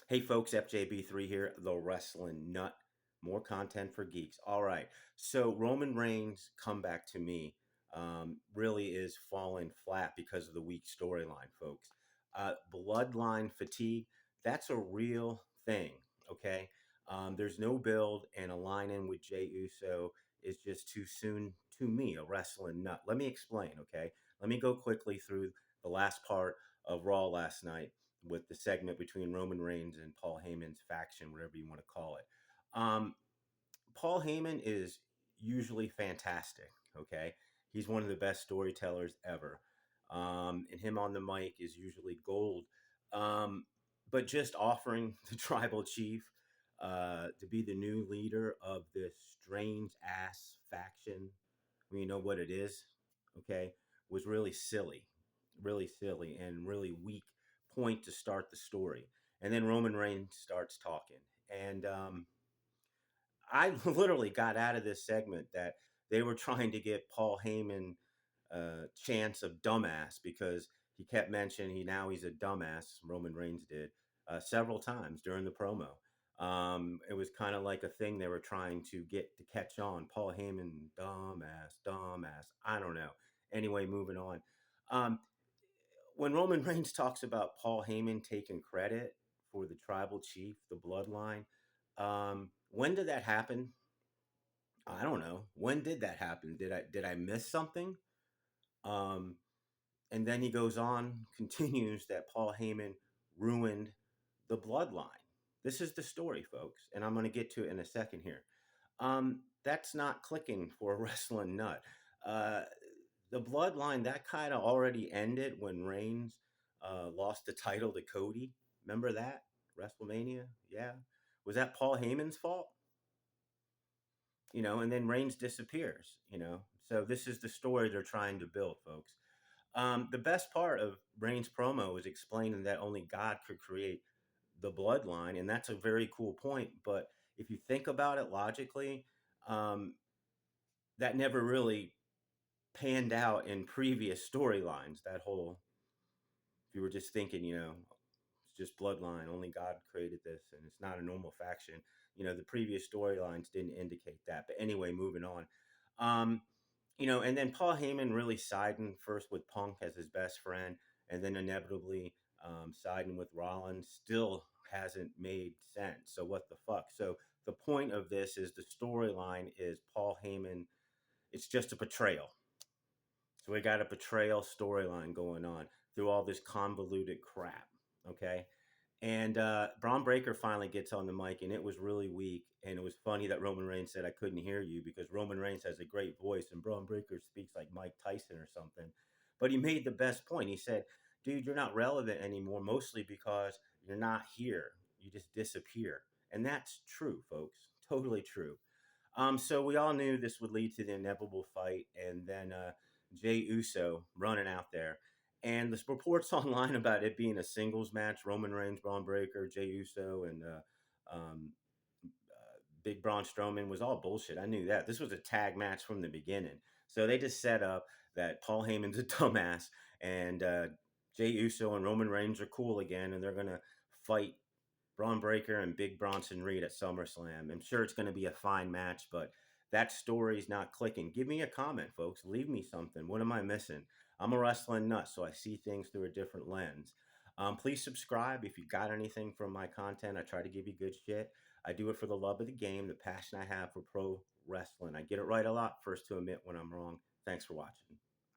Hey folks, FJB3 here, the Wrestling Nut. More content for geeks. All right, so Roman Reigns' comeback to me really is falling flat because of the weak storyline, folks. Bloodline fatigue, that's a real thing, okay? There's no build, and a line in with Jey Uso is just too soon to me, a wrestling nut. Let me explain, okay? Let me go quickly through the last part of Raw last night with the segment between Roman Reigns and Paul Heyman's faction, whatever you want to call it. Um, Paul Heyman is usually fantastic. Okay, he's one of the best storytellers ever, and him on the mic is usually gold. Um, but just offering the tribal chief to be the new leader of this strange ass faction, when you know what it is, okay, was really silly, and really weak point to start the story. And then Roman Reigns starts talking, and I literally got out of this segment that they were trying to get Paul Heyman chance of dumbass because he kept mentioning he's a dumbass. Roman Reigns did several times during the promo. It was kind of like a thing they were trying to get to catch on. Paul Heyman, dumbass, dumbass. I don't know. Anyway, moving on. Um, when Roman Reigns talks about Paul Heyman taking credit for the tribal chief, the bloodline, when did that happen? I don't know. When did that happen? Did I miss something? Um, and then he goes on, continues that Paul Heyman ruined the bloodline. This is the story, folks, and I'm going to get to it in a second here. That's not clicking for a wrestling nut. Uh, the bloodline that kind of already ended when Reigns lost the title to Cody. Remember that WrestleMania? Yeah, was that Paul Heyman's fault? And then Reigns disappears. So this is the story they're trying to build, folks. The best part of Reigns' promo is explaining that only God could create the bloodline, and that's a very cool point. But if you think about it logically, um, that never really panned out in previous storylines. That whole, if you were just thinking, it's just bloodline, only God created this, and it's not a normal faction. The previous storylines didn't indicate that. But anyway, moving on. Um, and then Paul Heyman really siding first with Punk as his best friend, and then inevitably siding with Rollins still hasn't made sense. So what the fuck? So the point of this is the storyline is Paul Heyman. It's just a betrayal. So we got a betrayal storyline going on through all this convoluted crap. Okay. And Braun Breaker finally gets on the mic, and it was really weak. And it was funny that Roman Reigns said, "I couldn't hear you," because Roman Reigns has a great voice, and Braun Breaker speaks like Mike Tyson or something. But he made the best point. He said, "Dude, you're not relevant anymore, mostly because you're not here. You just disappear." And that's true, folks. Totally true. So we all knew this would lead to the inevitable fight, and then Jey Uso running out there. And the reports online about it being a singles match, Roman Reigns, Braun Breaker, Jey Uso, and um, Big Braun Strowman was all bullshit. I knew that. This was a tag match from the beginning. So they just set up that Paul Heyman's a dumbass, and Jey Uso and Roman Reigns are cool again, and they're going to fight Braun Breaker and Big Bronson Reed at SummerSlam. I'm sure it's going to be a fine match, but that story's not clicking. Give me a comment, folks. Leave me something. What am I missing? I'm a wrestling nut, so I see things through a different lens. Please subscribe if you got anything from my content. I try to give you good shit. I do it for the love of the game, the passion I have for pro wrestling. I get it right a lot, first to admit when I'm wrong. Thanks for watching.